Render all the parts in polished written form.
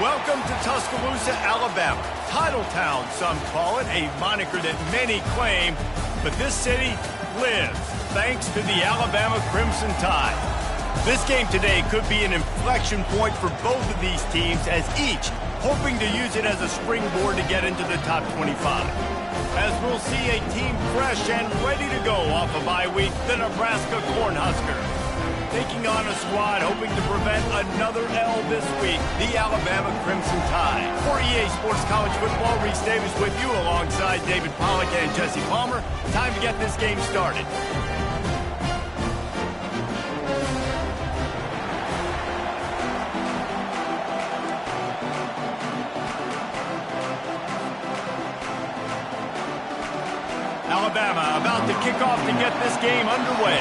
Welcome to Tuscaloosa, Alabama. Title Town, some call it, a moniker that many claim, but this city lives thanks to the Alabama Crimson Tide. This game today could be an inflection point for both of these teams, as each hoping to use it as a springboard to get into the top 25. As we'll see a team fresh and ready to go off a bye week, the Nebraska Cornhuskers. Taking on a squad hoping to prevent another L this week, the Alabama Crimson Tide. For EA Sports College Football, Reese Davis with you alongside David Pollack and Jesse Palmer. Time to get this game started. Alabama about to kick off to get this game underway.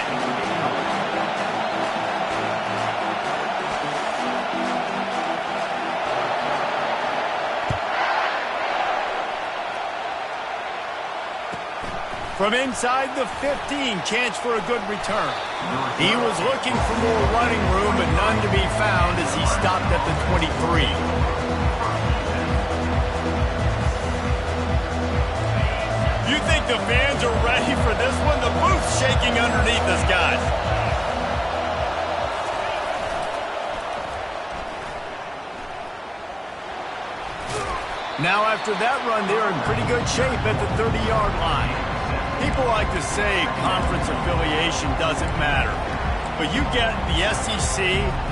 From inside the 15, chance for a good return. He was looking for more running room, but none to be found as he stopped at the 23. You think the fans are ready for this one? The booth's shaking underneath us, guys. Now after that run, they're in pretty good shape at the 30-yard line. People like to say conference affiliation doesn't matter. But you get the SEC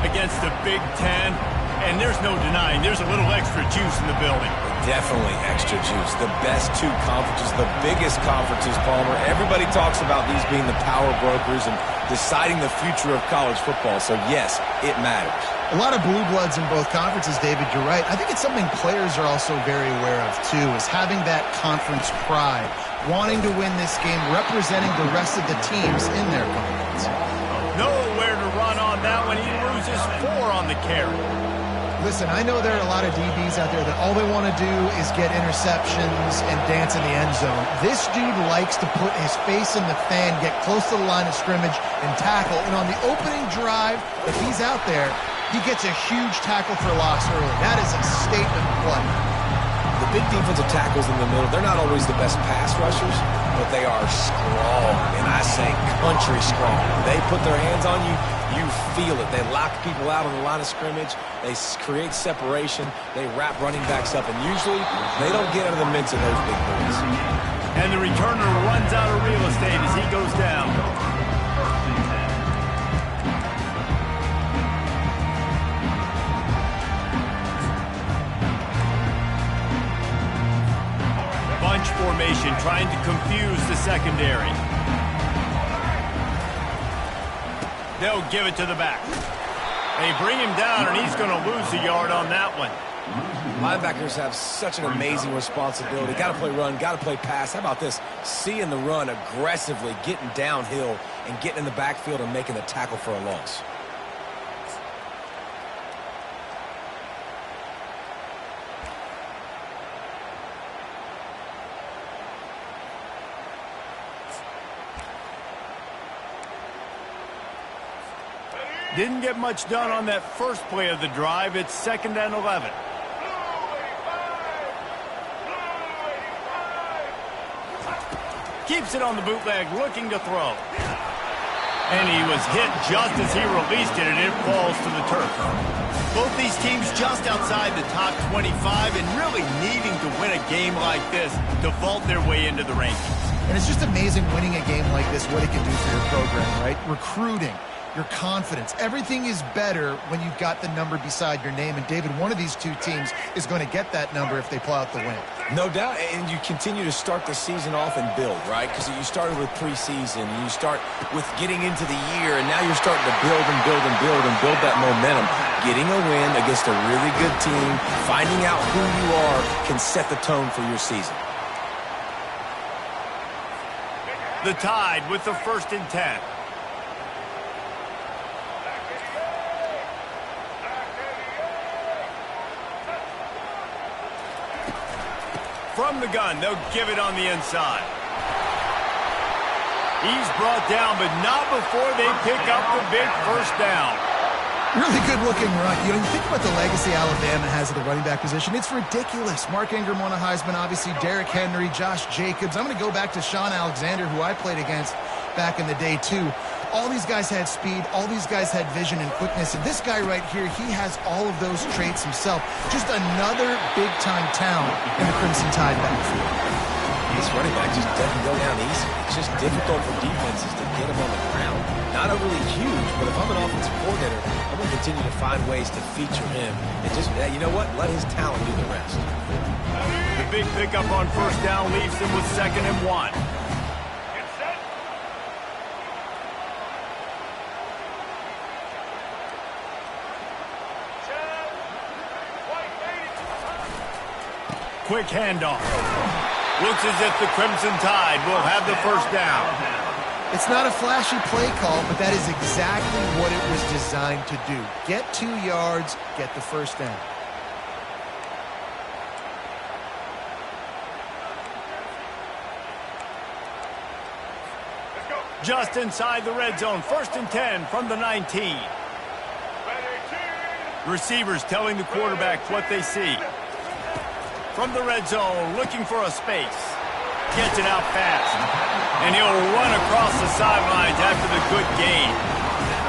against the Big Ten, and there's no denying there's a little extra juice in the building. Definitely extra juice. The best two conferences, the biggest conferences, Palmer. Everybody talks about these being the power brokers and deciding the future of college football. So, yes, it matters. A lot of blue bloods in both conferences, David. You're right. I think it's something players are also very aware of, too, is having that conference pride, wanting to win this game, representing the rest of the teams in their conference. Nowhere to run on that one. He loses 4 on the carry. Listen, I know there are a lot of DBs out there that all they want to do is get interceptions and dance in the end zone. This dude likes to put his face in the fan, get close to the line of scrimmage, and tackle. And on the opening drive, if he's out there, he gets a huge tackle for loss early. That is a statement play. The big defensive tackles in the middle, they're not always the best pass rushers, but they are strong, and I say country strong. They put their hands on you, you feel it. They lock people out on the line of scrimmage. They create separation. They wrap running backs up, and usually they don't get out of the midst of those big boys. And the returner runs out of real estate as he goes down. Bunch formation trying to confuse the secondary. They'll give it to the back. They bring him down, and he's going to lose a yard on that one. Linebackers have such an amazing responsibility. Got to play run, got to play pass. How about this? Seeing the run aggressively, getting downhill, and getting in the backfield and making the tackle for a loss. Didn't get much done on that first play of the drive. It's 2nd and 11. Keeps it on the bootleg, looking to throw. And he was hit just as he released it, and it falls to the turf. Both these teams just outside the top 25 and really needing to win a game like this to vault their way into the rankings. And it's just amazing winning a game like this, what it can do for your program, right? Recruiting. Your confidence. Everything is better when you've got the number beside your name. And, David, one of these two teams is going to get that number if they pull out the win. No doubt. And you continue to start the season off and build, right? Because you started with preseason. You start with getting into the year. And now you're starting to build and build and build and build that momentum. Getting a win against a really good team, finding out who you are, can set the tone for your season. The Tide with the 1st and 10. From the gun, they'll give it on the inside. He's brought down, but not before they pick up the big first down. Really good-looking run. You know, you think about the legacy Alabama has at the running back position. It's ridiculous. Mark Ingram won a Heisman, obviously. Derrick Henry, Josh Jacobs. I'm going to go back to Sean Alexander, who I played against back in the day, too. All these guys had speed. All these guys had vision and quickness. And this guy right here, he has all of those traits himself. Just another big-time talent in the Crimson Tide backfield. This running back just doesn't go down easy. It's just difficult for defenses to get him on the ground. Not overly huge, but if I'm an offensive coordinator, I'm going to continue to find ways to feature him. And just, you know what? Let his talent do the rest. The big pickup on first down leaves them with 2nd and 1. Quick handoff. Looks as if the Crimson Tide will have the first down. It's not a flashy play call, but that is exactly what it was designed to do. Get 2 yards, get the first down. Just inside the red zone, 1st and 10 from the 19. Receivers telling the quarterback what they see. From the red zone, looking for a space. Gets it out fast. And he'll run across the sidelines after the good gain.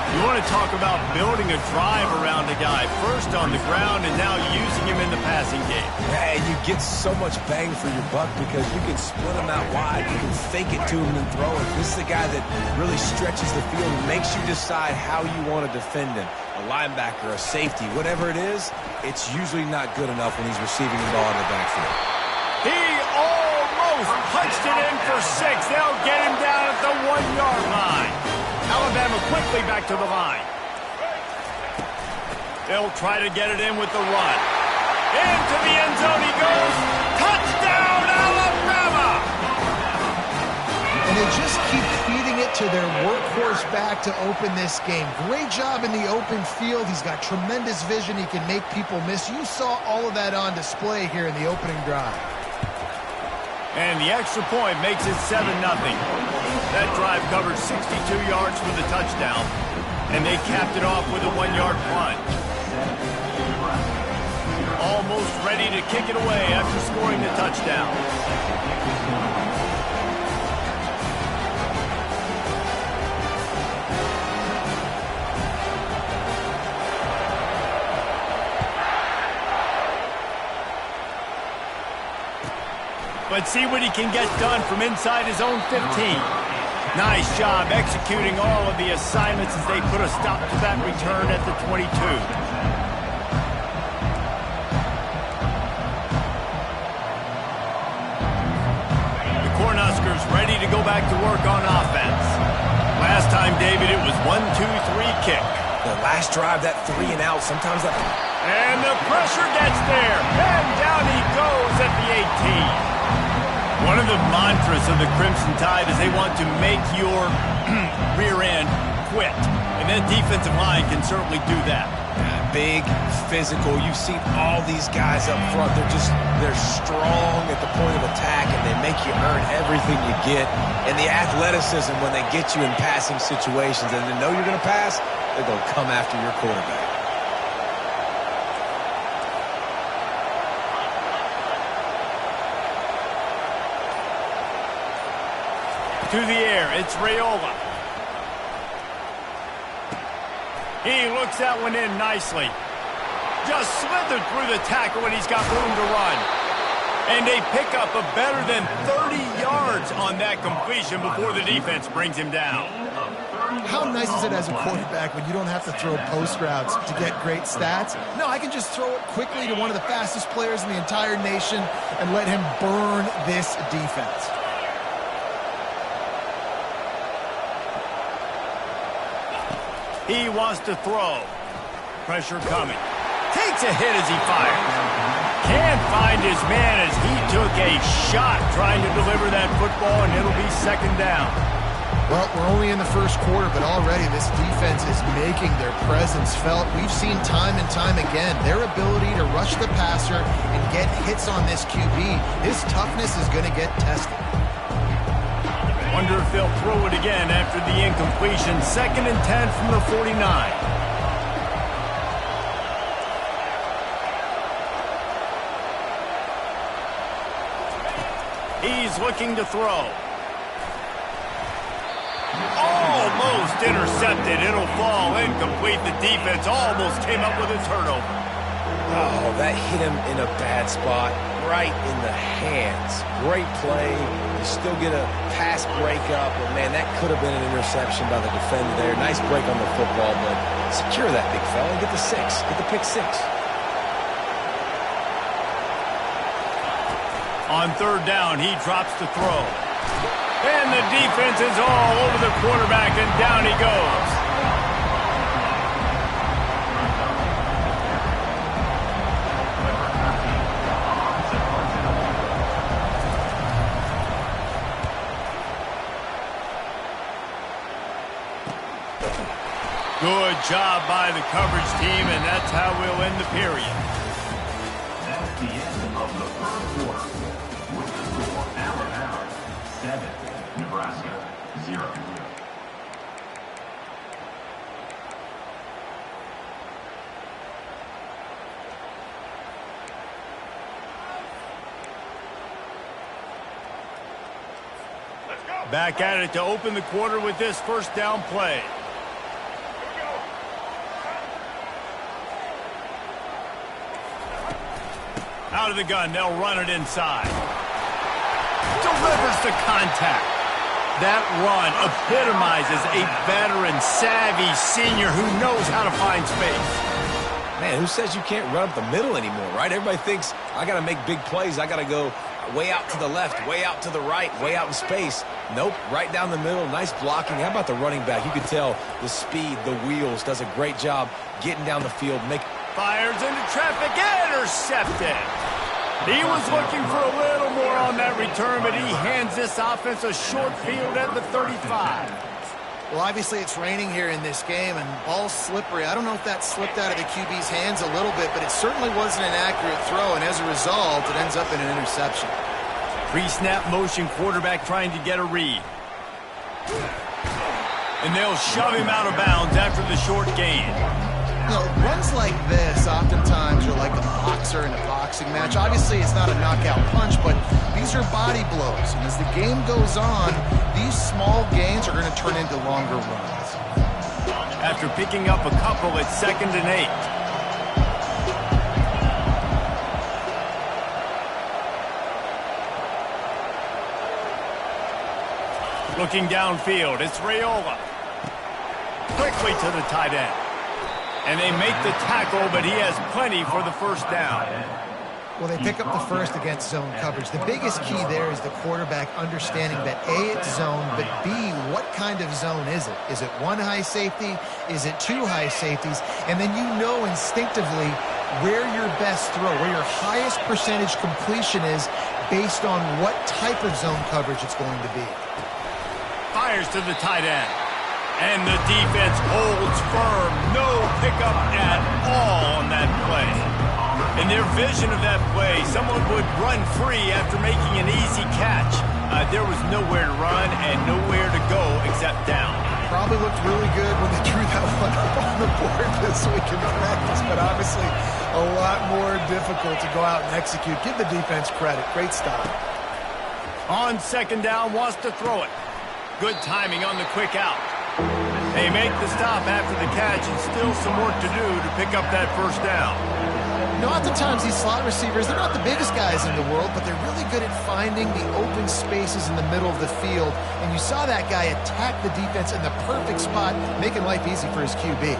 You want to talk about building a drive around a guy. First on the ground and now using him in the passing game. Yeah, you get so much bang for your buck because you can split him out wide. You can fake it to him and throw it. This is the guy that really stretches the field and makes you decide how you want to defend him. A linebacker, a safety, whatever it is, it's usually not good enough when he's receiving the ball in the backfield. He almost punched it in for 6. They'll get him down at the 1-yard line. Alabama quickly back to the line. They'll try to get it in with the run. Into the end zone he goes. Touchdown, Alabama! And they just keep feeding it to their workhorse back to open this game. Great job in the open field. He's got tremendous vision. He can make people miss. You saw all of that on display here in the opening drive. And the extra point makes it 7-0. That drive covered 62 yards for the touchdown, and they capped it off with a 1-yard plunge. Almost ready to kick it away after scoring the touchdown. But see what he can get done from inside his own 15. Nice job executing all of the assignments as they put a stop to that return at the 22. The Cornhuskers ready to go back to work on offense. Last time, David, it was 1-2-3 kick. The last drive, that 3 and out, sometimes that... And the pressure gets there. And down he goes at the 18. One of the mantras of the Crimson Tide is they want to make your rear end quit. And that defensive line can certainly do that. Big, physical. You've seen all these guys up front. They're strong at the point of attack, and they make you earn everything you get. And the athleticism when they get you in passing situations and they know you're going to pass, they're going to come after your quarterback. To the air, it's Raiola. He looks that one in nicely. Just slithered through the tackle and he's got room to run. And they pick up a better than 30 yards on that completion before the defense brings him down. How nice is it as a quarterback when you don't have to throw post routes to get great stats? No, I can just throw it quickly to one of the fastest players in the entire nation and let him burn this defense. He wants to throw. Pressure coming. Takes a hit as he fires. Can't find his man as he took a shot trying to deliver that football, and it'll be 2nd down. Well, we're only in the first quarter, but already this defense is making their presence felt. We've seen time and time again their ability to rush the passer and get hits on this QB. His toughness is going to get tested. Wonder if they'll throw it again after the incompletion. 2nd and 10 from the 49. He's looking to throw. Almost intercepted. It'll fall incomplete. The defense almost came up with a turnover. Oh, that hit him in a bad spot, right in the hands. Great play. You still get a pass breakup, but man, that could have been an interception by the defender there. Nice break on the football, but secure that big fella and get the 6. Get the pick 6. On third down, he drops to throw. And the defense is all over the quarterback, and down he goes. Good job by the coverage team, and that's how we'll end the period. That's the end of the first quarter. With the score, Alabama 7, Nebraska 0. Back at it to open the quarter with this first down play. Out of the gun, they'll run it inside. Delivers the contact. That run epitomizes a veteran, savvy senior who knows how to find space. Man, who says you can't run up the middle anymore, right? Everybody thinks, I got to make big plays. I got to go way out to the left, way out to the right, way out in space. Nope, right down the middle. Nice blocking. How about the running back? You can tell the speed, the wheels, does a great job getting down the field. Fires into traffic, intercepted. He was looking for a little more on that return, but he hands this offense a short field at the 35. Well, obviously it's raining here in this game, and ball's slippery. I don't know if that slipped out of the QB's hands a little bit, but it certainly wasn't an accurate throw, and as a result, it ends up in an interception. Pre-snap motion, quarterback trying to get a read. And they'll shove him out of bounds after the short gain. You know, runs like this oftentimes are like a boxer in a boxing match. Obviously, it's not a knockout punch, but these are body blows. And as the game goes on, these small gains are going to turn into longer runs. After picking up a couple, it's 2nd and 8. Looking downfield, it's Raiola. Quickly to the tight end. And they make the tackle, but he has plenty for the first down. Well, they pick up the first against zone coverage. The biggest key there is the quarterback understanding that A, it's zone, but B, what kind of zone is it? Is it one high safety? Is it two high safeties? And then you know instinctively where your best throw, where your highest percentage completion is based on what type of zone coverage it's going to be. Fires to the tight end. And the defense holds firm. No pickup at all on that play. In their vision of that play, someone would run free after making an easy catch. There was nowhere to run and nowhere to go except down. Probably looked really good when they drew that one up on the board this week in practice, but obviously a lot more difficult to go out and execute. Give the defense credit. Great stop. On 2nd down, wants to throw it. Good timing on the quick out. They make the stop after the catch, and still some work to do to pick up that first down. You know, oftentimes these slot receivers, they're not the biggest guys in the world, but they're really good at finding the open spaces in the middle of the field. And you saw that guy attack the defense in the perfect spot, making life easy for his QB.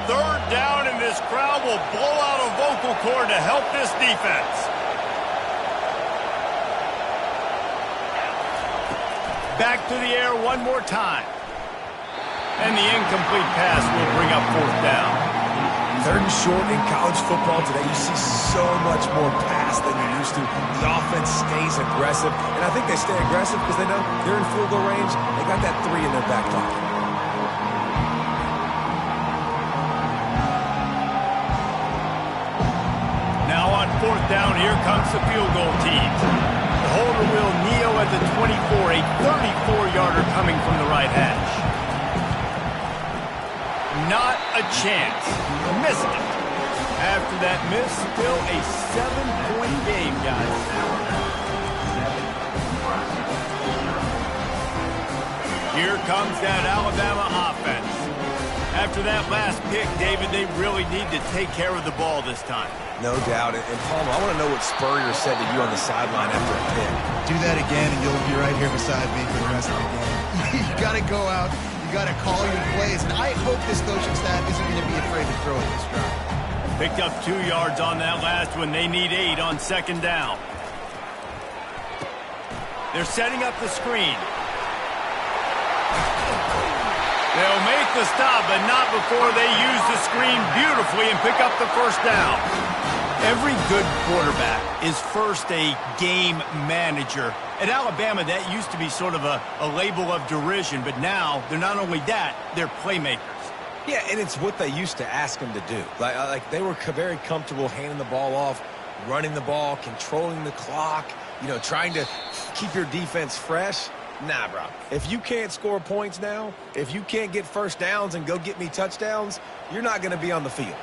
3rd down, and this crowd will blow out a vocal cord to help this defense. Back to the air one more time. And the incomplete pass will bring up 4th down. 3rd and short in college football today. You see so much more pass than you used to. The offense stays aggressive, and I think they stay aggressive because they know they're in field goal range. They got that 3 in their back pocket. Now on 4th down, here comes the field goal team. The holder will kneel at the 24, a 34-yarder coming from the right hash. Not a chance. Missed it. After that miss, still a 7-point game, guys. comes that Alabama offense. After that last pick, David, they really need to take care of the ball this time. No doubt. And Palmer, I want to know what Spurrier said to you on the sideline after a pick. Do that again, and you'll be right here beside me for the rest of the game. You got to go out. You got to call your plays. And I hope this coaching staff isn't going to be afraid to throw at this drive. Picked up 2 yards on that last one. They need 8 on second down. They're setting up the screen. They'll make the stop, but not before they use the screen beautifully and pick up the first down. Every good quarterback is first a game manager. At Alabama, that used to be sort of a label of derision, but now they're not only that, they're playmakers. Yeah, and it's what they used to ask them to do. Like they were very comfortable handing the ball off, running the ball, controlling the clock, trying to keep your defense fresh. Nah, bro. If you can't score points now, if you can't get first downs and go get me touchdowns, you're not going to be on the field.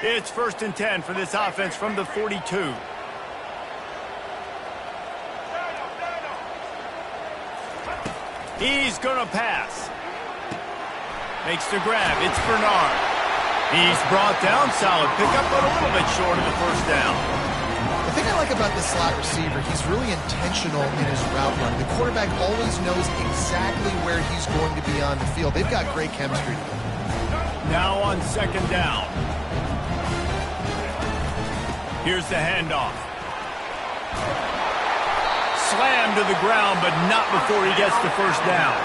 It's 1st and 10 for this offense from the 42. He's going to pass. Makes the grab. It's Bernard. He's brought down. Solid pickup, but a little bit short of the first down. The thing I like about this slot receiver, he's really intentional in his route run. The quarterback always knows exactly where he's going to be on the field. They've got great chemistry together. Now on second down. Here's the handoff. Slammed to the ground, but not before he gets the first down.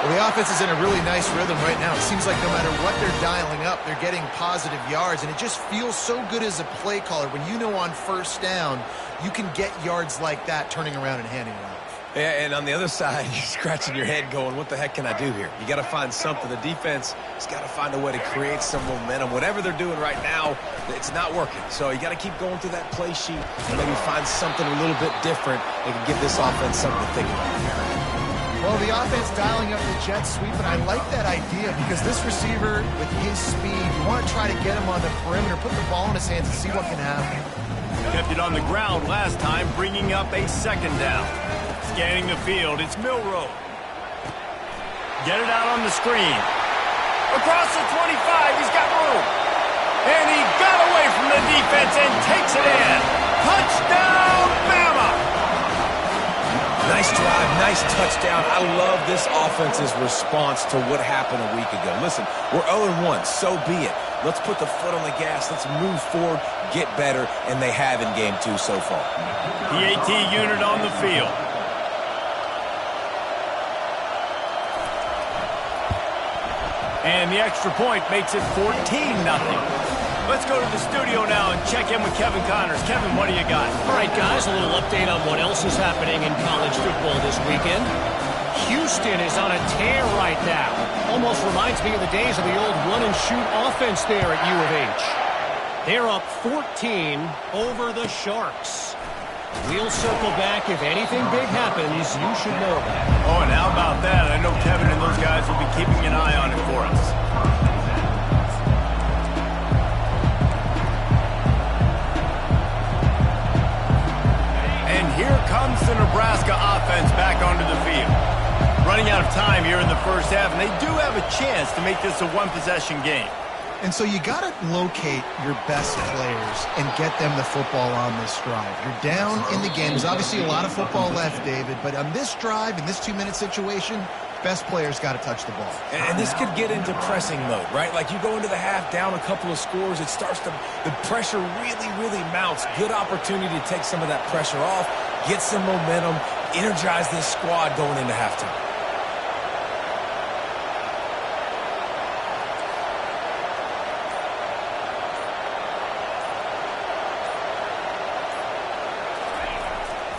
Well, the offense is in a really nice rhythm right now. It seems like no matter what they're dialing up, they're getting positive yards, and it just feels so good as a play caller when you know on first down you can get yards like that turning around and handing it off. Yeah, and on the other side, you're scratching your head going, what the heck can I do here? You got to find something. The defense has got to find a way to create some momentum. Whatever they're doing right now, it's not working. So you got to keep going through that play sheet and maybe find something a little bit different that can give this offense something to think about. Well, the offense dialing up the jet sweep, and I like that idea because this receiver, with his speed, you want to try to get him on the perimeter, put the ball in his hands and see what can happen. Kept it on the ground last time, bringing up a second down. Scanning the field, it's Milroe. Get it out on the screen. Across the 25, he's got room. And he got away from the defense and takes it in. Touchdown, Bama! Nice drive, nice touchdown. I love this offense's response to what happened a week ago. Listen, we're 0-1, so be it. Let's put the foot on the gas. Let's move forward, get better, and they have in Game 2 so far. The AT unit on the field. And the extra point makes it 14-0. Let's go to the studio now and check in with Kevin Connors. Kevin, what do you got? All right, guys, a little update on what else is happening in college football this weekend. Houston is on a tear right now. Almost reminds me of the days of the old run-and-shoot offense there at U of H. They're up 14 over the Sharks. We'll circle back. If anything big happens, you should know that. Oh, and how about that? I know Kevin and those guys will be keeping an eye on it for us. And here comes the Nebraska offense back onto the field. Running out of time here in the first half, and they do have a chance to make this a one-possession game. And so you got to locate your best players and get them the football on this drive. You're down in the game. There's obviously a lot of football left, David, but on this drive, in this 2-minute situation, best players got to touch the ball. And this could get into pressing mode, right? Like you go into the half down a couple of scores, it starts to, the pressure really, really mounts. Good opportunity to take some of that pressure off, get some momentum, energize this squad going into halftime.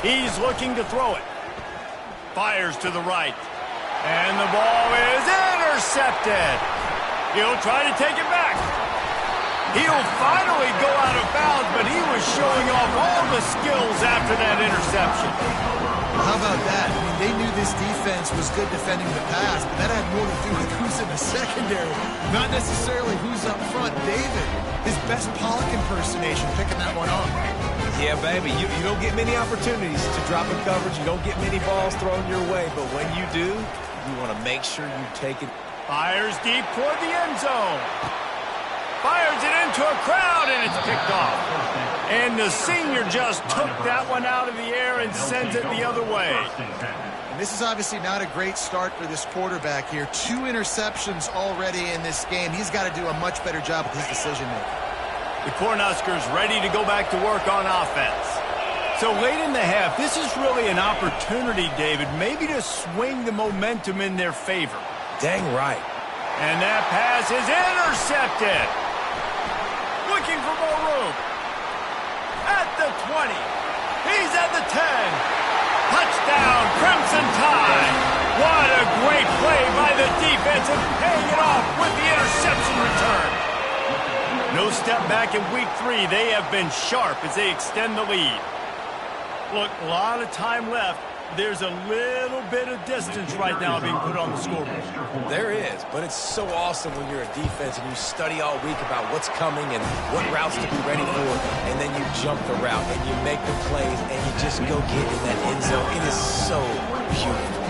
He's looking to throw it. Fires to the right. And the ball is intercepted. He'll try to take it back. He'll finally go out of bounds, but he was showing off all the skills after that interception. How about that? I mean, they knew this defense was good defending the pass, but that had more to do with who's in the secondary, not necessarily who's up front. David, his best Pollock impersonation, picking that one off. Yeah, baby, you don't get many opportunities to drop in coverage. You don't get many balls thrown your way, but when you do, you want to make sure you take it. Fires deep toward the end zone. Fires it into a crowd, and it's picked off. And the senior just took that one out of the air and sends it the other way. And this is obviously not a great start for this quarterback here. 2 interceptions already in this game. He's got to do a much better job with his decision-making. The Cornhuskers ready to go back to work on offense. So late in the half, this is really an opportunity, David, maybe to swing the momentum in their favor. Dang right. And that pass is intercepted. Looking for more room. At the 20. He's at the 10. Touchdown, Crimson Tide. What a great play by the defense and paying it off with the interception return. No step back in week 3. They have been sharp as they extend the lead. Look, a lot of time left. There's a little bit of distance right now being put on the scoreboard. There is, but it's so awesome when you're a defense and you study all week about what's coming and what routes to be ready for, and then you jump the route and you make the plays and you just go get in that end zone. It is so beautiful.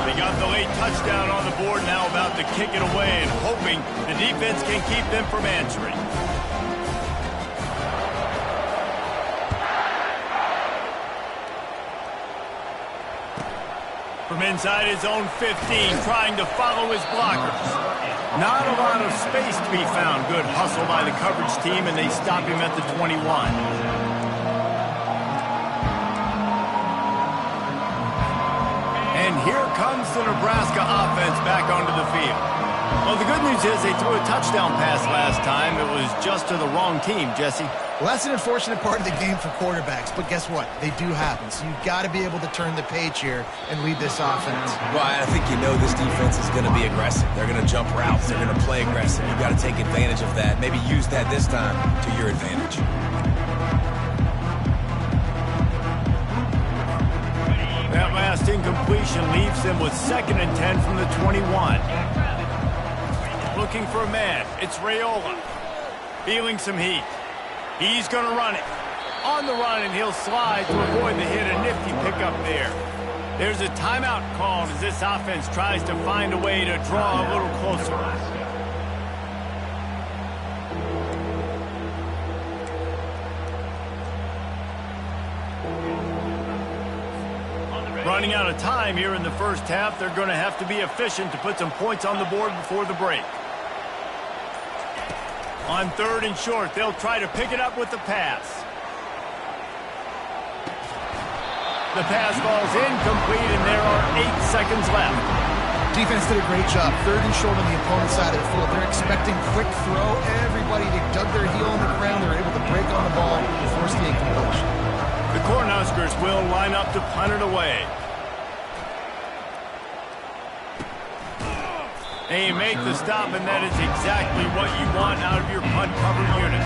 They got the late touchdown on the board, now about to kick it away and hoping the defense can keep them from answering. From inside his own 15, trying to follow his blockers. Not a lot of space to be found. Good hustle by the coverage team, and they stop him at the 21. And here comes the Nebraska offense back onto the field. Well, the good news is they threw a touchdown pass last time. It was just to the wrong team, Jesse. Well, that's an unfortunate part of the game for quarterbacks, but guess what? They do happen. So you've got to be able to turn the page here and lead this offense. Well, I think you know this defense is going to be aggressive. They're going to jump routes. They're going to play aggressive. You've got to take advantage of that. Maybe use that this time to your advantage. That last incompletion leaves them with 2nd and 10 from the 21. Looking for a man. It's Raiola. Feeling some heat. He's going to run it. On the run, and he'll slide to avoid the hit. A nifty pickup there. There's a timeout called as this offense tries to find a way to draw a little closer. Running out of time here in the first half. They're going to have to be efficient to put some points on the board before the break. On 3rd and short, they'll try to pick it up with the pass. The pass falls incomplete, and there are 8 seconds left. Defense did a great job. 3rd and short on the opponent's side of the field. They're expecting quick throw. Everybody, they dug their heel on the ground. They were able to break on the ball and force the incompletion. The Cornhuskers will line up to punt it away. They make the stop, and that is exactly what you want out of your punt cover unit.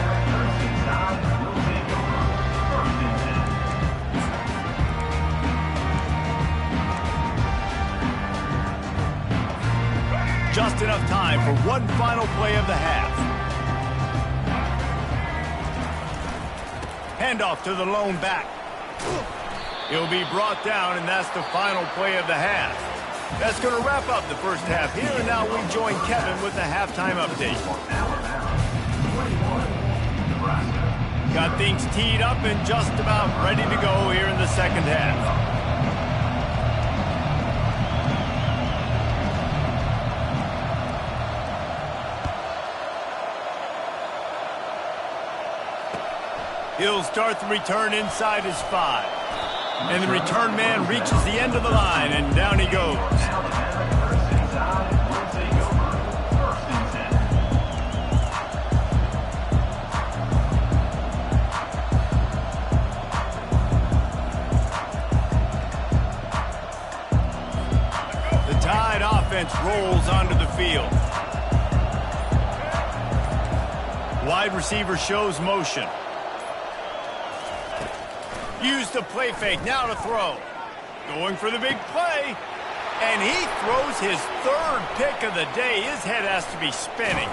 Just enough time for one final play of the half. Handoff to the lone back. He'll be brought down, and that's the final play of the half. That's going to wrap up the first half here, and now we join Kevin with the halftime update. Got things teed up and just about ready to go here in the second half. He'll start the return inside his 5. And the return man reaches the end of the line, and down he goes. The Tide offense rolls onto the field. Wide receiver shows motion. Use the play fake, now to throw. Going for the big play. And he throws his 3rd pick of the day. His head has to be spinning.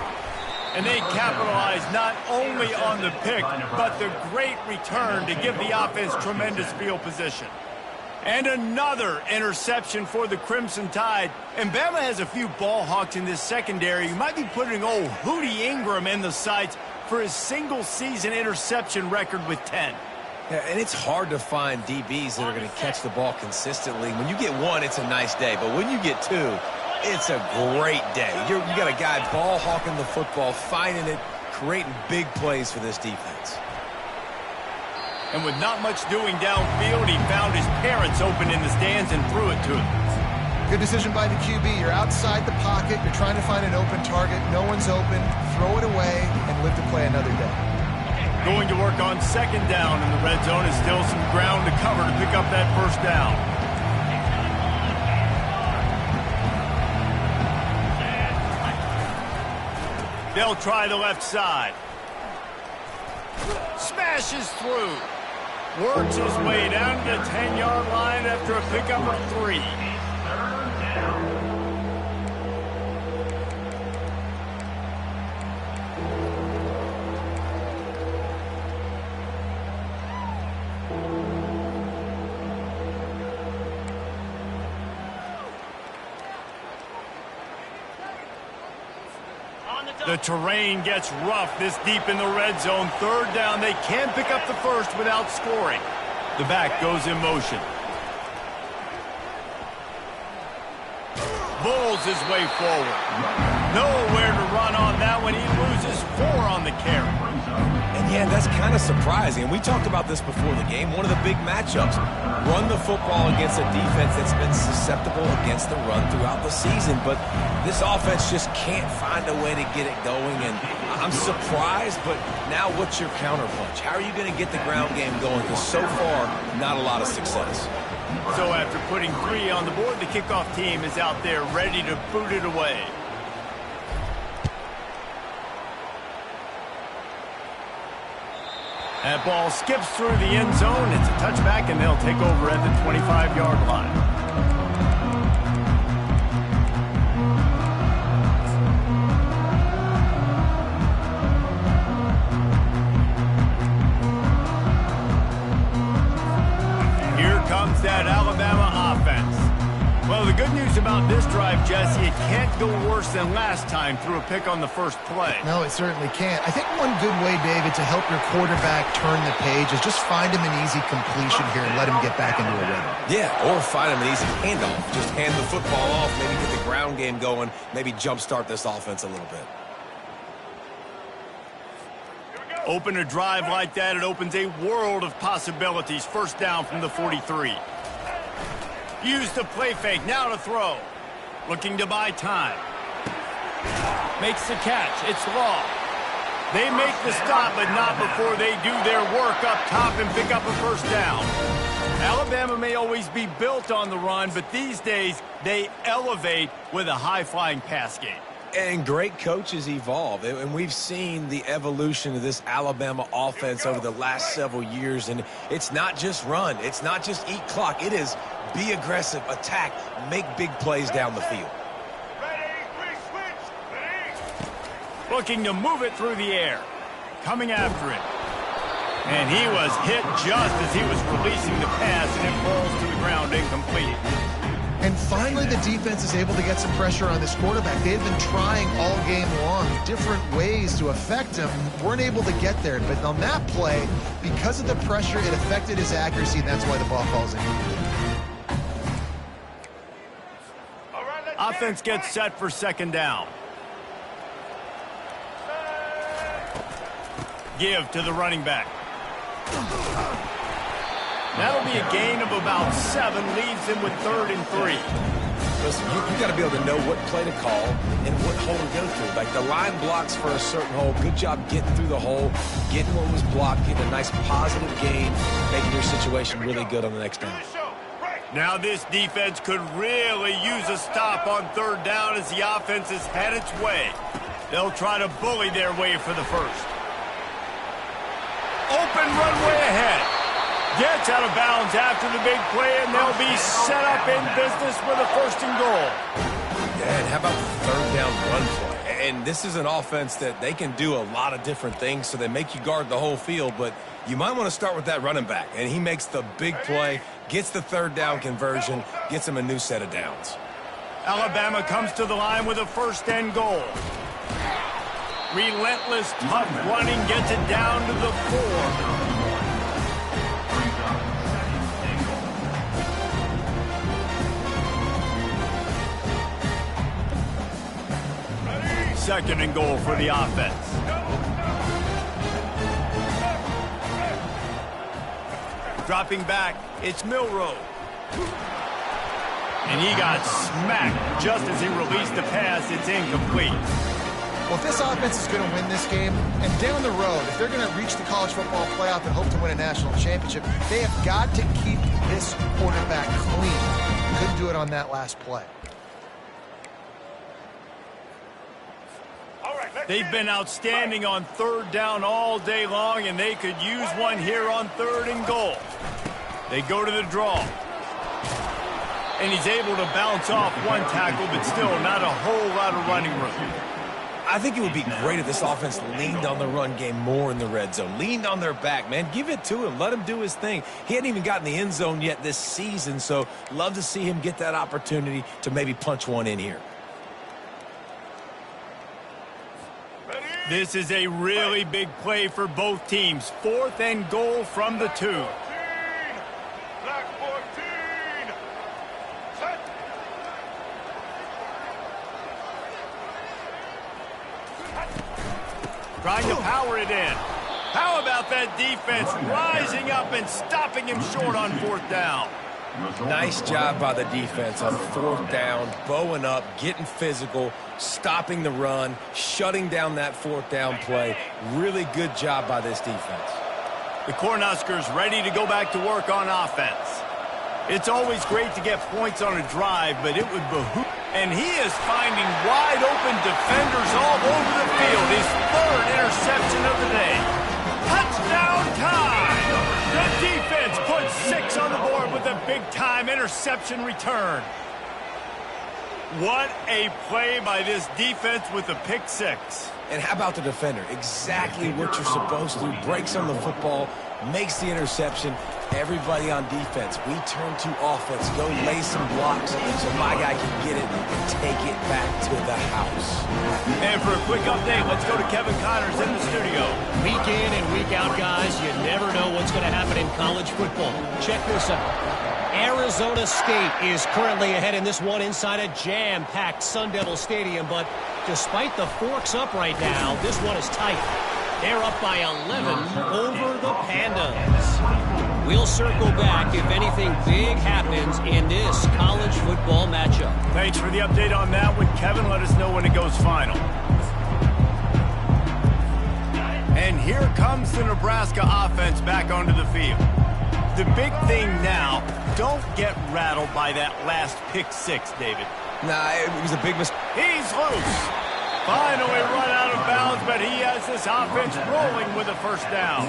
And they capitalized not only on the pick, but the great return to give the offense tremendous field position. And another interception for the Crimson Tide. And Bama has a few ball hawks in this secondary. You might be putting old Hootie Ingram in the sights for his single-season interception record with 10. Yeah, and it's hard to find DBs that are going to catch the ball consistently. When you get one, it's a nice day. But when you get two, it's a great day. You got a guy ball hawking the football, finding it, creating big plays for this defense. And with not much doing downfield, he found his parents open in the stands and threw it to them. Good decision by the QB. You're outside the pocket. You're trying to find an open target. No one's open. Throw it away and live to play another day. Going to work on second down in the red zone is still some ground to cover to pick up that first down. They'll try the left side. Smashes through. Works his way down to the 10-yard line after a pickup of 3. The terrain gets rough this deep in the red zone. Third down, they can pick up the first without scoring. The back goes in motion. Bulls his way forward. Nowhere to run on that one. He loses 4 on the carry. And yeah, that's kind of surprising. We talked about this before the game. One of the big matchups. Run the football against a defense that's been susceptible against the run throughout the season. But this offense just can't find a way to get it going. And I'm surprised, but now what's your counterpunch? How are you going to get the ground game going? Because so far, not a lot of success. So after putting 3 on the board, the kickoff team is out there ready to boot it away. That ball skips through the end zone. It's a touchback, and they'll take over at the 25-yard line. Here comes that Alabama offense. Well, the good news about this drive, Jesse, it can't go worse than last time through a pick on the first play. No, it certainly can't. I think one good way, David, to help your quarterback turn the page is just find him an easy completion here and let him get back into a rhythm. Yeah, or find him an easy handoff. Just hand the football off, maybe get the ground game going, maybe jumpstart this offense a little bit. Open a drive like that, it opens a world of possibilities. First down from the 43. Use the play fake, now to throw. Looking to buy time. Makes the catch, it's Law. They make the stop, but not before they do their work up top and pick up a first down. Alabama may always be built on the run, but these days they elevate with a high-flying pass game. And great coaches evolve, and we've seen the evolution of this Alabama offense over the last several years, and it's not just run, it's not just eat clock, it is be aggressive, attack, make big plays down the field. Looking to move it through the air, coming after it. And he was hit just as he was releasing the pass, and it falls to the ground incomplete. And finally, the defense is able to get some pressure on this quarterback. They've been trying all game long different ways to affect him. Weren't able to get there. But on that play, because of the pressure, it affected his accuracy, and that's why the ball falls in. Offense gets set for second down. Give to the running back. That'll be a gain of about 7, leaves him with 3rd and 3. Listen, you got to be able to know what play to call and what hole to go through. Like the line blocks for a certain hole. Good job getting through the hole, getting what was blocked, getting a nice positive gain, making your situation really good on the next down. Now this defense could really use a stop on 3rd down as the offense has had its way. They'll try to bully their way for the first. Open runway ahead. Gets out of bounds after the big play, and they'll be set up in business with a 1st and goal. And how about the third down run play? And this is an offense that they can do a lot of different things, so they make you guard the whole field, but you might want to start with that running back. And he makes the big play, gets the third down conversion, gets him a new set of downs. Alabama comes to the line with a 1st and goal. Relentless, tough running gets it down to the 4. 2nd and goal for the offense. Dropping back, it's Milroe. And he got smacked just as he released the pass. It's incomplete. Well, if this offense is going to win this game, and down the road, if they're going to reach the college football playoff and hope to win a national championship, they have got to keep this quarterback clean. Couldn't do it on that last play. They've been outstanding on 3rd down all day long, and they could use one here on 3rd and goal. They go to the draw. And he's able to bounce off one tackle, but still not a whole lot of running room. I think it would be great if this offense leaned on the run game more in the red zone. Leaned on their back, man. Give it to him. Let him do his thing. He hadn't even gotten the end zone yet this season, so love to see him get that opportunity to maybe punch one in here. This is a really big play for both teams. 4th and goal from the 2. Black 14. Set. Trying to power it in. How about that defense rising up and stopping him short on 4th down? Nice job by the defense on 4th down, bowing up, getting physical, stopping the run, shutting down that 4th down play. Really good job by this defense. The Cornhuskers ready to go back to work on offense. It's always great to get points on a drive, but it would behoove. And he is finding wide open defenders all over the field. His 3rd interception of the day. Touchdown time! The defense puts 6 on the board with a big-time interception return. What a play by this defense with a pick 6. And how about the defender? Exactly what you're supposed to. Breaks on the football, makes the interception. Everybody on defense, we turn to offense. Go lay some blocks so my guy can get it and take it back to the house. And for a quick update, let's go to Kevin Connors in the studio. Week in and week out, guys, you never know what's going to happen in college football. Check this out. Arizona State is currently ahead in this one inside a jam-packed Sun Devil Stadium, but despite the forks up right now, this one is tight. They're up by 11 over the Pandas. We'll circle back if anything big happens in this college football matchup. Thanks for the update on that one, Kevin. Let us know when it goes final. And here comes the Nebraska offense back onto the field. The big thing now, don't get rattled by that last pick 6, David. Nah, it was a big mistake. He's loose. Finally run out of bounds, but he has this offense rolling with a 1st down.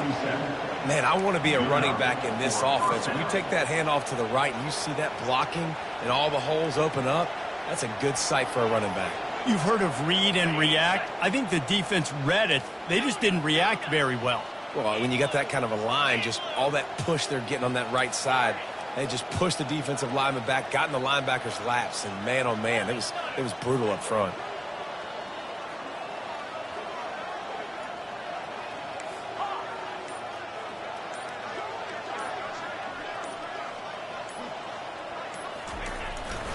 Man, I want to be a running back in this offense. When you take that handoff to the right and you see that blocking and all the holes open up, that's a good sight for a running back. You've heard of read and react. I think the defense read it. They just didn't react very well. Well, when you got that kind of a line, just all that push they're getting on that right side, they just pushed the defensive lineman back, got in the linebacker's laps, and man, oh man, it was brutal up front.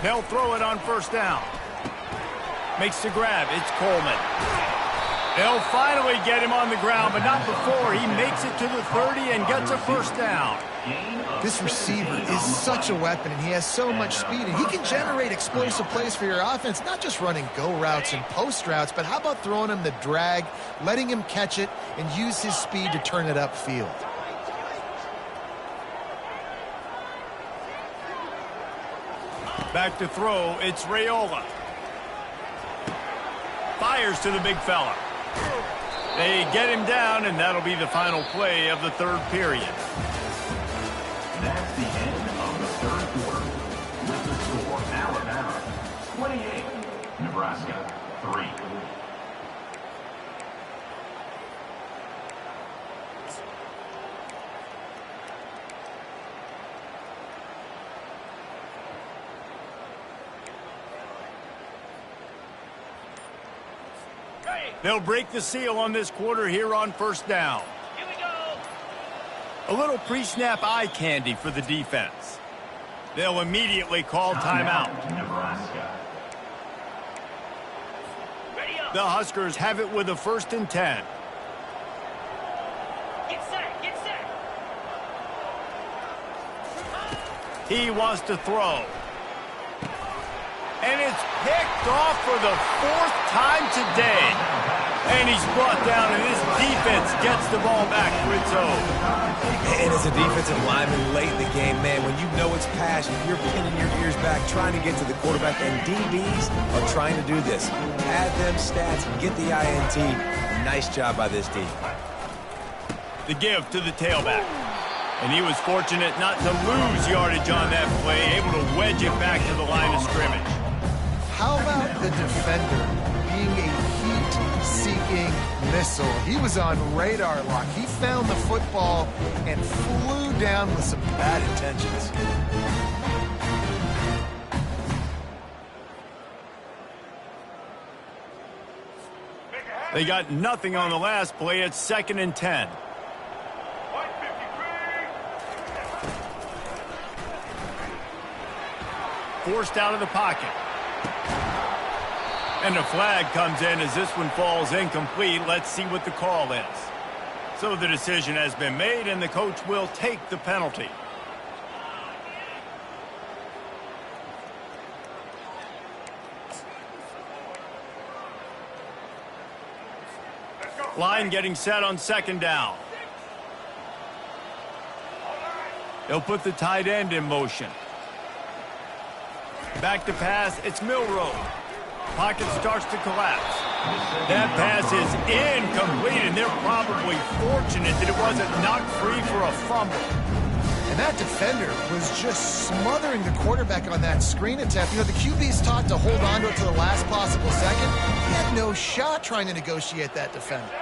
They'll throw it on 1st down. Makes the grab. It's Coleman. They'll finally get him on the ground, but not before he makes it to the 30 and gets a 1st down. This receiver is such a weapon, and he has so much speed, and he can generate explosive plays for your offense, not just running go routes and post routes, but how about throwing him the drag, letting him catch it, and use his speed to turn it upfield. Back to throw, it's Raiola. Fires to the big fella. They get him down, and that'll be the final play of the 3rd period. That's the end of the 3rd quarter. With the score, Alabama 28, Nebraska 3. They'll break the seal on this quarter here on first down. Here we go. A little pre-snap eye candy for the defense. They'll immediately call timeout. Nebraska. Ready up. The Huskers have it with a 1st and 10. Get set. Get set. He wants to throw. And it's picked off for the 4th time today. And he's brought down, and this defense gets the ball back for its own. And as a defensive lineman late in the game, man, when you know it's passed, you're pinning your ears back, trying to get to the quarterback, and DBs are trying to do this. Add them stats and get the INT. Nice job by this D. The give to the tailback. And he was fortunate not to lose yardage on that play, able to wedge it back to the line of scrimmage. How about the defender being a heat-seeking missile? He was on radar lock. He found the football and flew down with some bad intentions. They got nothing on the last play. It's 2nd and 10. 153. Forced out of the pocket. And a flag comes in as this one falls incomplete. Let's see what the call is. So the decision has been made, and the coach will take the penalty. Line getting set on 2nd down. They'll put the tight end in motion. Back to pass, it's Milroe. Pocket starts to collapse. That pass is incomplete, and they're probably fortunate that it wasn't knocked free for a fumble. And that defender was just smothering the quarterback on that screen attempt. You know, the QB's taught to hold on to it to the last possible second. He had no shot trying to negotiate that defender.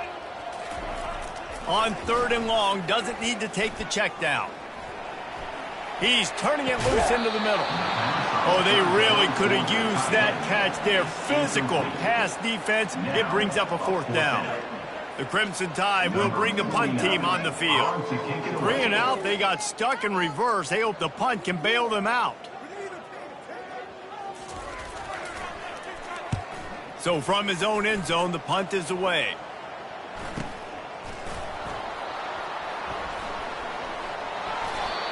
On 3rd and long, doesn't need to take the check down. He's turning it loose into the middle. Oh, they really could have used that catch there. Physical pass defense. It brings up a 4th down. The Crimson Tide will bring the punt team on the field. 3 and out. They got stuck in reverse. They hope the punt can bail them out. So from his own end zone, the punt is away.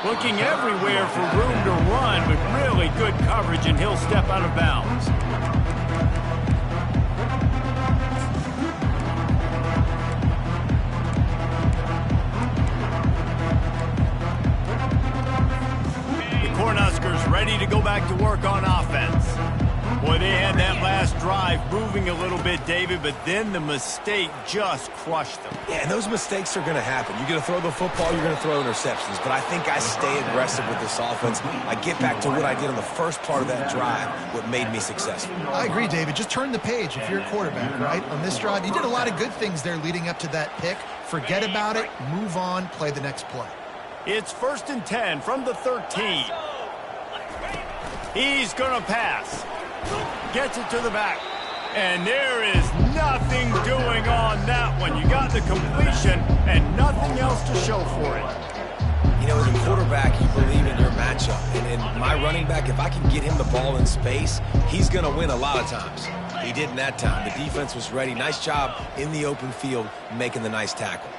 Looking everywhere for room to run with really good coverage, and he'll step out of bounds. The Cornhuskers ready to go back to work on offense. Boy, they had that last drive moving a little bit, David, but then the mistake just crushed them. Yeah, and those mistakes are going to happen. You're going to throw the football, you're going to throw interceptions. But I think I stay aggressive with this offense. I get back to what I did on the first part of that drive, what made me successful. I agree, David. Just turn the page if you're a quarterback, right? On this drive, you did a lot of good things there leading up to that pick. Forget about it, move on, play the next play. It's 1st and 10 from the 13. He's going to pass. Gets it to the back. And there is nothing doing on that one. You got the completion and nothing else to show for it. You know, as a quarterback, you believe in your matchup. And in my running back, if I can get him the ball in space, he's going to win a lot of times. He didn't that time. The defense was ready. Nice job in the open field making the nice tackle.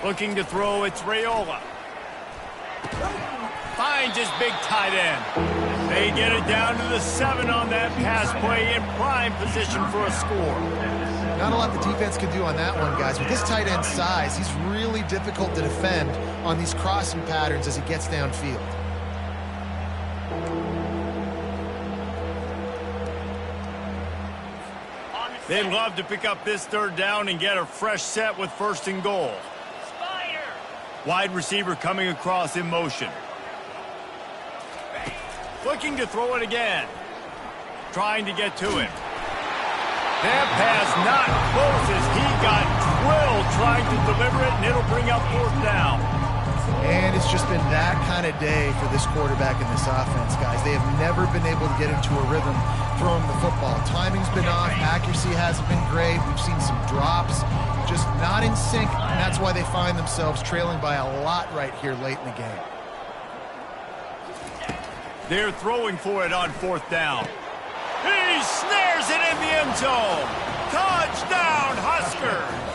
Looking to throw, it's Raiola. Finds his big tight end. They get it down to the 7 on that pass play, in prime position for a score. Not a lot the defense can do on that one, guys. With this tight end size, he's really difficult to defend on these crossing patterns as he gets downfield. They'd love to pick up this 3rd down and get a fresh set with 1st and goal. Wide receiver coming across in motion. Looking to throw it again. Trying to get to him. That pass not close as he got drilled trying to deliver it, and it'll bring up 4th down. And it's just been that kind of day for this quarterback in this offense, guys. They have never been able to get into a rhythm throwing the football. Timing's been off. Accuracy hasn't been great. We've seen some drops, just not in sync, and that's why they find themselves trailing by a lot right here late in the game. They're throwing for it on 4th down. He snares it in the end zone. Touchdown, Huskers.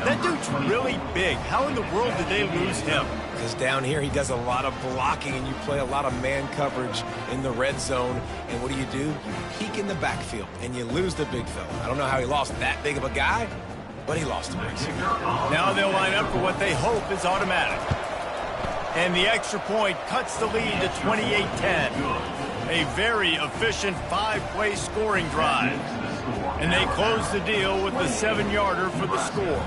That dude's really big. How in the world did they lose him? Because down here he does a lot of blocking, and you play a lot of man coverage in the red zone. And what do? You peek in the backfield, and you lose the big fella. I don't know how he lost that big of a guy, but he lost him. Now they'll line up for what they hope is automatic. And the extra point cuts the lead to 28-10. A very efficient 5-play scoring drive. And they close the deal with the 7-yarder for the score.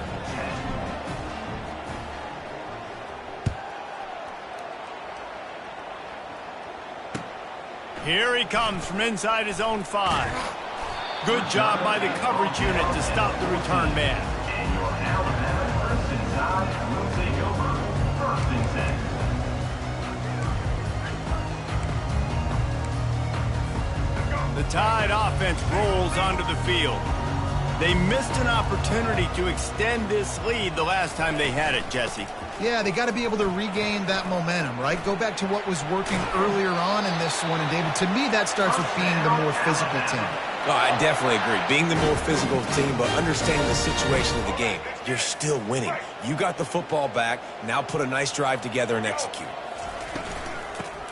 Here he comes from inside his own 5. Good job by the coverage unit to stop the return man. And your Alabama 1st and 5 will take over 1st and 10. The Tide offense rolls onto the field. They missed an opportunity to extend this lead the last time they had it, Jesse. Yeah, they got to be able to regain that momentum, right? Go back to what was working earlier on in this one. And, David, to me, that starts with being the more physical team. Oh, I definitely agree. Being the more physical team, but understanding the situation of the game. You're still winning. You got the football back. Now put a nice drive together and execute.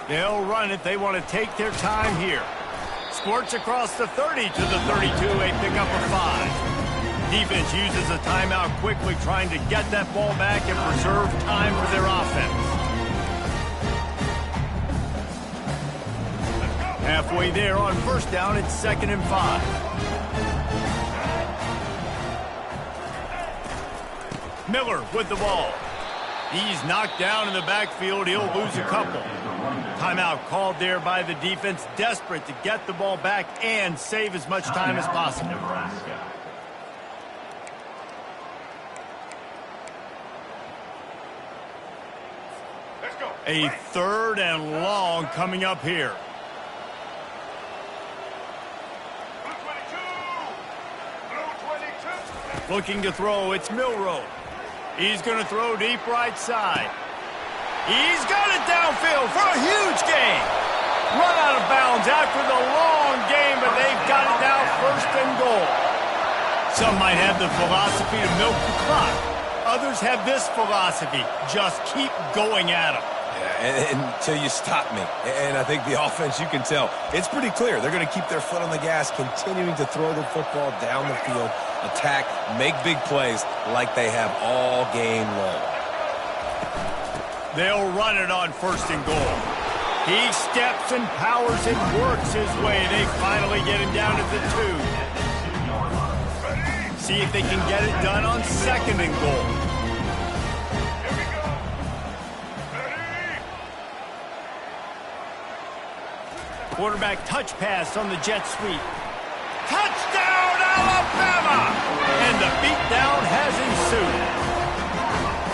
They'll run it. They want to take their time here. Squirts across the 30 to the 32. They pick up a 5. Defense uses a timeout quickly, trying to get that ball back and preserve time for their offense. Halfway there on 1st down, it's 2nd and 5. Miller with the ball. He's knocked down in the backfield. He'll lose a couple. Timeout called there by the defense, desperate to get the ball back and save as much time as possible. Nebraska. A 3rd and long coming up here. Looking to throw, it's Milroe. He's going to throw deep right side. He's got it downfield for a huge gain. Run out of bounds after the long game, but they've got it now 1st and goal. Some might have the philosophy to milk the clock. Others have this philosophy, just keep going at them. Until you stop me. And I think the offense, you can tell, it's pretty clear. They're going to keep their foot on the gas, continuing to throw the football down the field, attack, make big plays like they have all game long. They'll run it on 1st and goal. He steps and powers and works his way. They finally get him down at the 2. See if they can get it done on 2nd and goal. Quarterback touch pass on the jet sweep. Touchdown, Alabama! And the beatdown has ensued.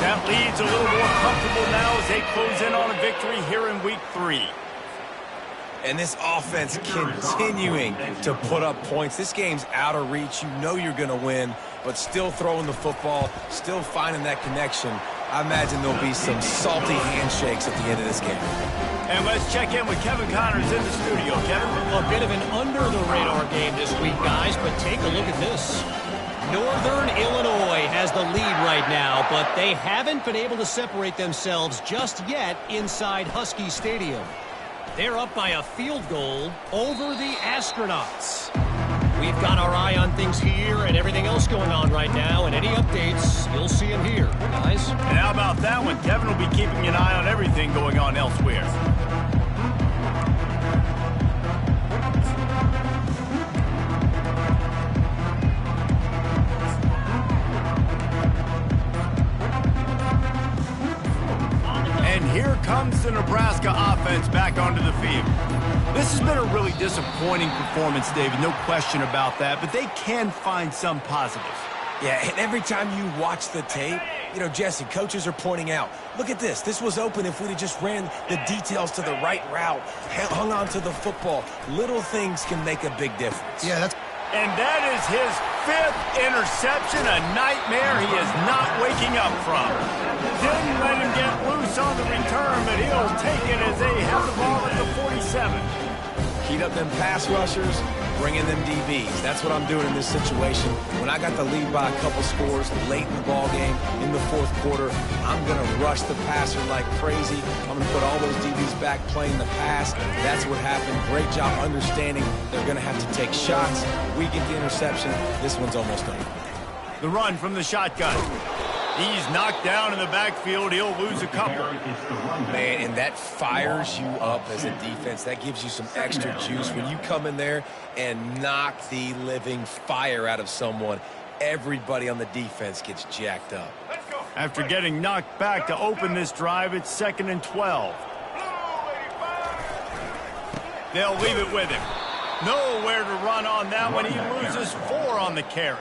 That lead's a little more comfortable now as they close in on a victory here in Week 3. And this offense continuing to put up points. This game's out of reach. You know you're going to win, but still throwing the football, still finding that connection. I imagine there'll be some salty handshakes at the end of this game. And let's check in with Kevin Connors in the studio. Kevin? A bit of an under-the-radar game this week, guys, but take a look at this. Northern Illinois has the lead right now, but they haven't been able to separate themselves just yet inside Husky Stadium. They're up by a field goal over the Astronauts. We've got our eye on things here and everything else going on right now, and any updates, you'll see them here, guys. And how about that one? Kevin will be keeping an eye on everything going on elsewhere. And here comes the Nebraska offense back onto the field. This has been a really disappointing performance, David, no question about that, but they can find some positives. Yeah, and every time you watch the tape, you know, Jesse, coaches are pointing out, look at this. This was open if we'd have just ran the details to the right route, hung on to the football. Little things can make a big difference. Yeah, that's... And that is his 5th interception, a nightmare he is not waking up from. Didn't let him get loose on the return, but he'll take it as they have the ball at the 47. Heat up them pass rushers, bring in them DBs. That's what I'm doing in this situation. When I got the lead by a couple scores late in the ball game, in the 4th quarter, I'm going to rush the passer like crazy. I'm going to put all those DBs back playing the pass. That's what happened. Great job understanding they're going to have to take shots. We get the interception. This one's almost over. The run from the shotgun. He's knocked down in the backfield. He'll lose a couple. Man, and that fires you up as a defense. That gives you some extra juice. When you come in there and knock the living fire out of someone, everybody on the defense gets jacked up. After getting knocked back to open this drive, it's 2nd and 12. They'll leave it with him. Nowhere to run on that one. He loses 4 on the carry.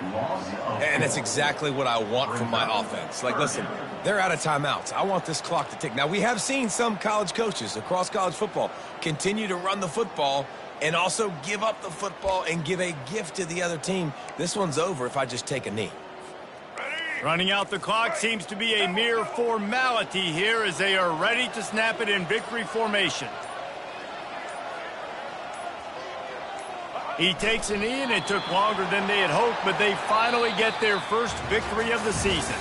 And that's exactly what I want from my offense. Like, listen, they're out of timeouts. I want this clock to tick. Now, we have seen some college coaches across college football continue to run the football and also give up the football and give a gift to the other team. This one's over if I just take a knee. Running out the clock seems to be a mere formality here as they are ready to snap it in victory formation. He takes a knee, and it took longer than they had hoped, but they finally get their first victory of the season.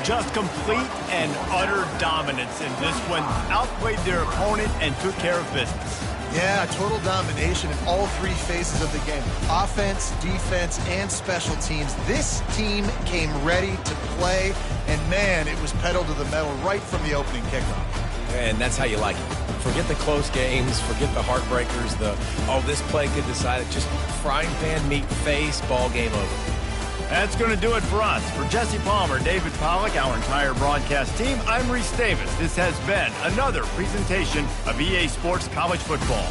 Just complete and utter dominance in this one. Outplayed their opponent and took care of business. Yeah, total domination in all 3 phases of the game. Offense, defense, and special teams. This team came ready to play, and man, it was pedal to the metal right from the opening kickoff. And that's how you like it. Forget the close games, forget the heartbreakers, this play could decide it. Just frying pan meat face, ball game over. That's going to do it for us. For Jesse Palmer, David Pollack, our entire broadcast team, I'm Reese Davis. This has been another presentation of EA Sports College Football.